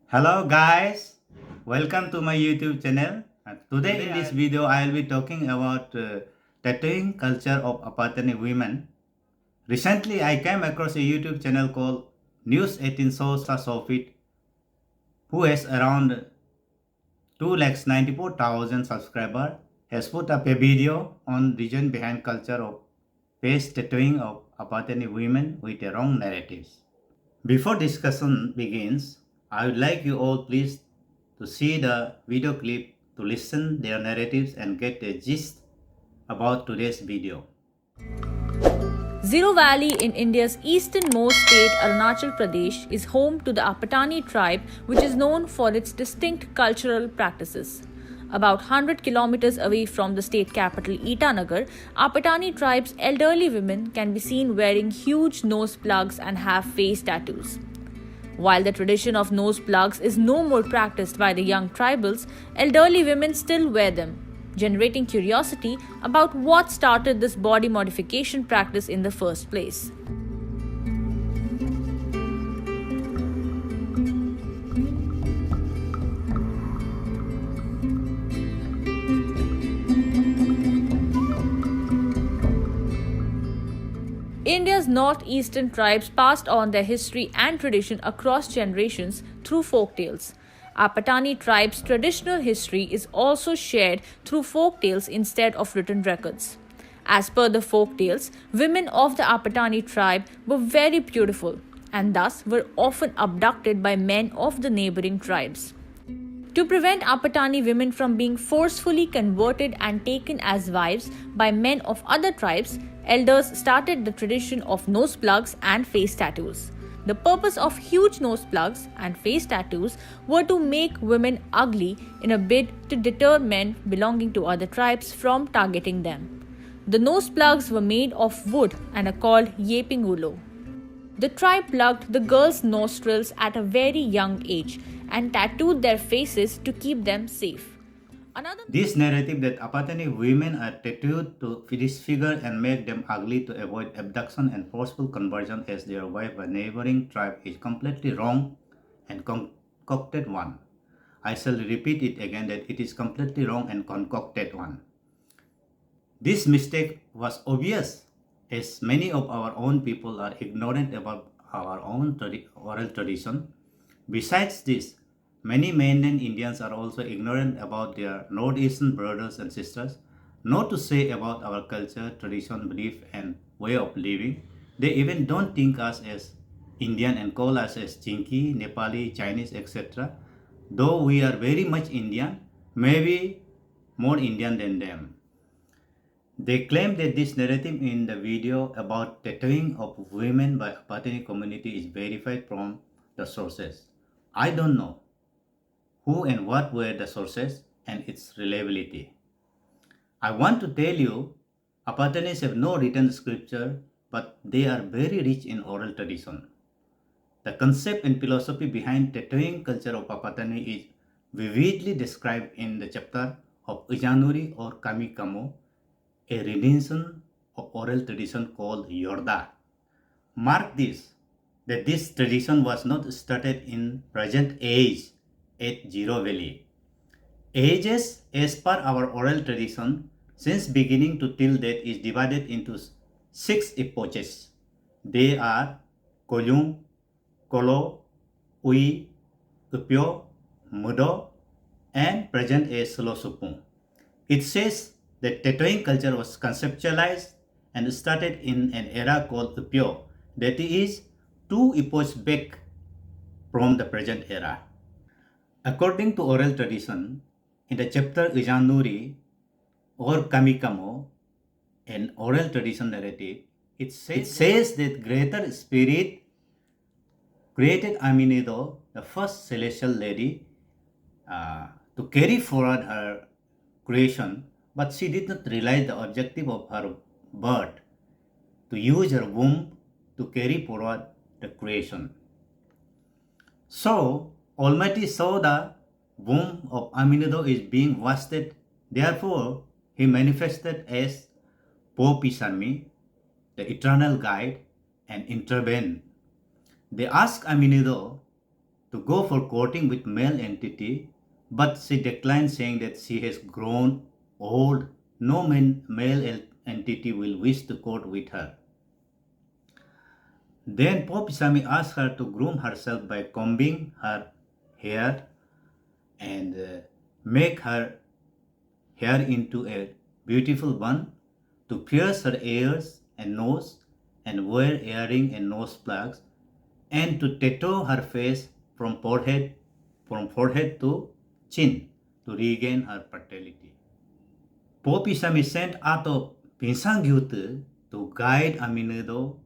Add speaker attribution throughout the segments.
Speaker 1: Hello guys, welcome to my YouTube channel. Today in this video I will be talking about tattooing culture of Apatani women. Recently I came across a YouTube channel called News 18 Sosa Sofit who has around 2,94,000 subscribers has put up a video on reason behind culture of face tattooing of Apatani women with a wrong narratives. Before discussion begins, I would like you all please to see the video clip to listen their narratives and get a gist about today's video.
Speaker 2: Ziro Valley in India's easternmost state Arunachal Pradesh is home to the Apatani tribe, which is known for its distinct cultural practices. About 100 kilometers away from the state capital Itanagar, Apatani tribe's elderly women can be seen wearing huge nose plugs and have face tattoos. While the tradition of nose plugs is no more practiced by the young tribals, elderly women still wear them, generating curiosity about what started this body modification practice in the first place. India's northeastern tribes passed on their history and tradition across generations through folk tales. Apatani tribe's traditional history is also shared through folk tales instead of written records. As per the folk tales, women of the Apatani tribe were very beautiful and thus were often abducted by men of the neighboring tribes. To prevent Apatani women from being forcefully converted and taken as wives by men of other tribes, elders started the tradition of nose plugs and face tattoos. The purpose of huge nose plugs and face tattoos were to make women ugly in a bid to deter men belonging to other tribes from targeting them. The nose plugs were made of wood and are called yaping willow. The tribe plugged the girls' nostrils at a very young age and tattooed their faces to keep them safe.
Speaker 1: This narrative that Apatani women are tattooed to disfigure and make them ugly to avoid abduction and forceful conversion as their wife by neighboring tribe is completely wrong and concocted one. I shall repeat it again that it is completely wrong and concocted one. This mistake was obvious as many of our own people are ignorant about our own oral tradition. Besides this, many mainland Indians are also ignorant about their northeastern brothers and sisters, not to say about our culture, tradition, belief, and way of living. They even don't think us as Indian and call us as Chinki, Nepali, Chinese, etc. Though we are very much Indian, maybe more Indian than them. They claim that this narrative in the video about tattooing of women by Apatani community is verified from the sources. I don't know who and what were the sources and its reliability. I want to tell you, Apatanis have no written scripture, but they are very rich in oral tradition. The concept and philosophy behind tattooing culture of Apatani is vividly described in the chapter of Ijanuri or Kamikamo, a rendition of oral tradition called Yorda. Mark this, that this tradition was not started in present age at Ziro Valley. Ages as per our oral tradition since beginning to till date is divided into 6 epochs. They are Kolyung, Kolo, Ui, Upyo, Mudo, and present as Solosupung. It says that tattooing culture was conceptualized and started in an era called Upyo, that is 2 epochs back from the present era. According to oral tradition, in the chapter Ijanuri or Kamikamo, an oral tradition narrative, it says that greater spirit created Aminido, the first celestial lady, to carry forward her creation, but she did not realize the objective of her birth, to use her womb to carry forward the creation. So, Almighty saw the womb of Aminido is being wasted, therefore, he manifested as Popisami, the eternal guide, and intervened. They asked Aminido to go for courting with male entity, but she declined, saying that she has grown old. No male entity will wish to court with her. Then Pope Isami asked her to groom herself by combing her hair and make her hair into a beautiful bun, to pierce her ears and nose and wear earring and nose plugs, and to tattoo her face from forehead to chin to regain her fertility. Pope Isami sent Ato Pinsangyutu to guide Aminudo.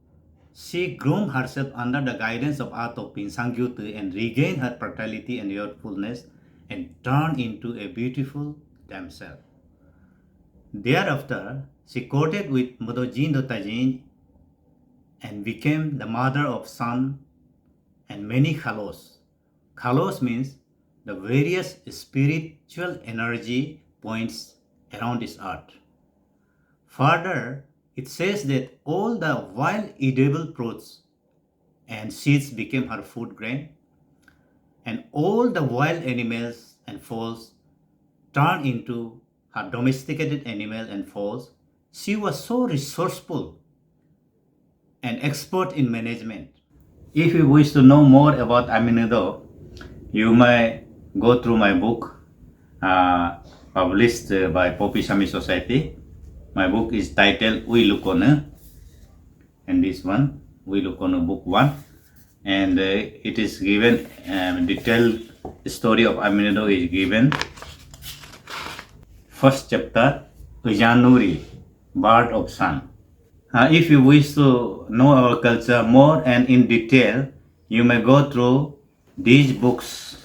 Speaker 1: She groomed herself under the guidance of Ato Pinsangyutu and regained her fertility and youthfulness and turned into a beautiful damsel. Thereafter, she courted with Modojin Dotajin and became the mother of son and many Khalos. Khalos means the various spiritual energy points around this earth. Further, it says that all the wild edible fruits and seeds became her food grain, and all the wild animals and fowls turned into her domesticated animal and fowls. She was so resourceful and expert in management. If you wish to know more about Aminudo, you may go through my book uh, published by Popi Sami Society. My book is titled Uilukone, and this one, Uilukone Book 1. And it is given, detailed story of Aminudo is given. First chapter, Ujanuri, Bird of Sun. If you wish to know our culture more and in detail, you may go through these books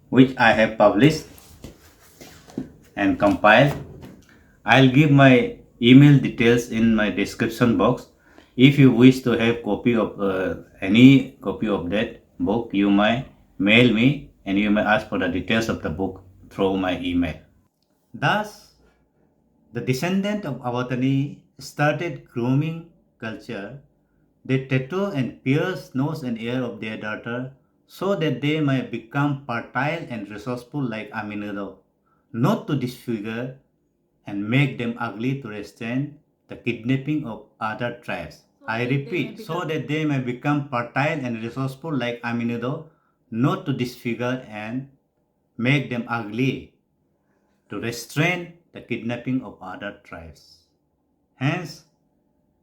Speaker 1: which I have published and compiled. I'll give my email details in my description box. If you wish to have copy of any copy of that book, you may mail me and you may ask for the details of the book through my email. Thus, the descendant of Apatani started grooming culture. They tattoo and pierce nose and ear of their daughter so that they may become fertile and resourceful like Aminudo, not to disfigure and make them ugly to restrain the kidnapping of other tribes. I repeat, so that they may become fertile and resourceful like Aminudo, not to disfigure and make them ugly to restrain the kidnapping of other tribes. Hence,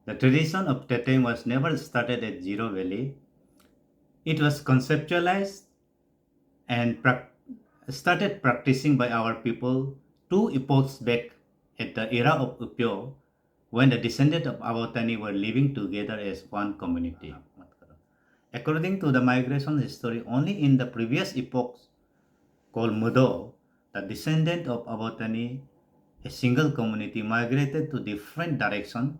Speaker 1: the tradition of tattooing was never started at Ziro Valley. It was conceptualized and started practicing by our people 2 epochs back at the era of Upyo, when the descendants of Apatani were living together as one community. According to the migration history, only in the previous epoch called Mudo, the descendant of Apatani, a single community, migrated to different directions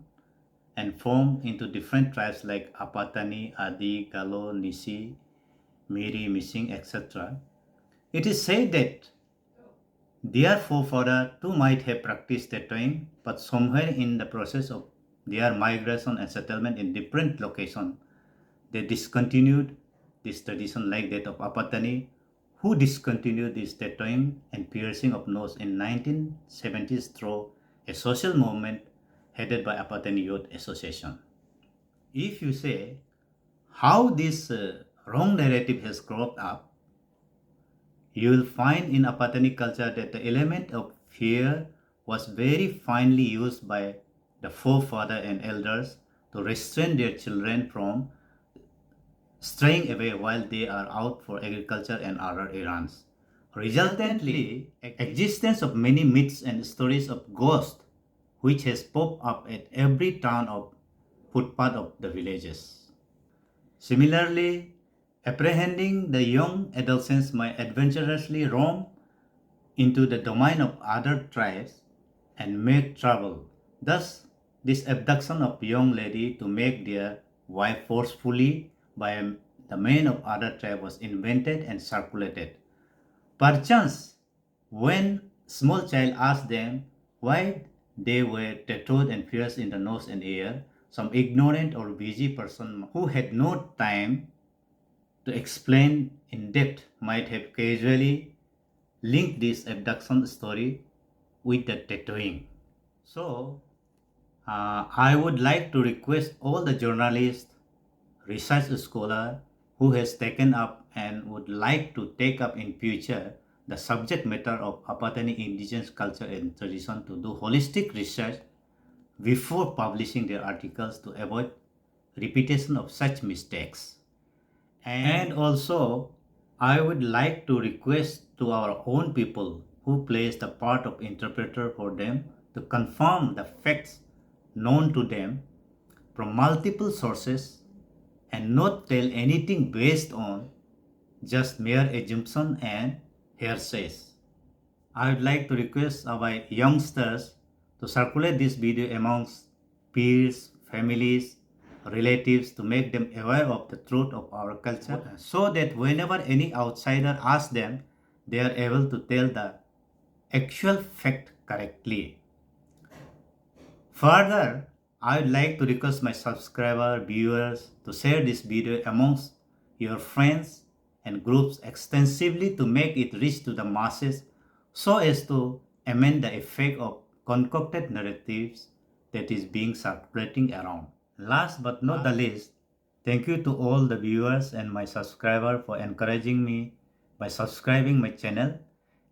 Speaker 1: and formed into different tribes like Apatani, Adi, Galo, Nisi, Miri, Missing, etc. It is said that their forefathers too might have practiced tattooing, but somewhere in the process of their migration and settlement in different locations, they discontinued this tradition like that of Apatani, who discontinued this tattooing and piercing of nose in 1970s through a social movement headed by Apatani Youth Association. If you say how this wrong narrative has cropped up, you will find in Apatani culture that the element of fear was very finely used by the forefather and elders to restrain their children from straying away while they are out for agriculture and other errands. Resultantly, existence of many myths and stories of ghosts which has popped up at every turn of footpath of the villages. Similarly, apprehending the young adolescents might adventurously roam into the domain of other tribes and make trouble. Thus, this abduction of young lady to make their wife forcefully by the men of other tribe was invented and circulated. Perchance, when small child asked them why they were tattooed and pierced in the nose and ear, some ignorant or busy person who had no time to explain in depth might have casually linked this abduction story with the tattooing. So, I would like to request all the journalists, research scholar who has taken up and would like to take up in future the subject matter of Apatani indigenous culture and tradition to do holistic research before publishing their articles to avoid repetition of such mistakes. And also, I would like to request to our own people who plays the part of interpreter for them to confirm the facts known to them from multiple sources and not tell anything based on just mere assumption and hearsays. I would like to request our youngsters to circulate this video amongst peers, families, relatives to make them aware of the truth of our culture so that whenever any outsider asks them, they are able to tell the actual fact correctly. Further, I would like to request my subscriber viewers to share this video amongst your friends and groups extensively to make it reach to the masses so as to amend the effect of concocted narratives that is being circulating around. Last but not the least, thank you to all the viewers and my subscriber for encouraging me by subscribing my channel,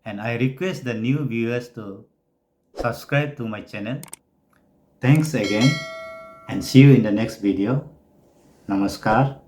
Speaker 1: and I request the new viewers to subscribe to my channel. Thanks again and see you in the next video. Namaskar.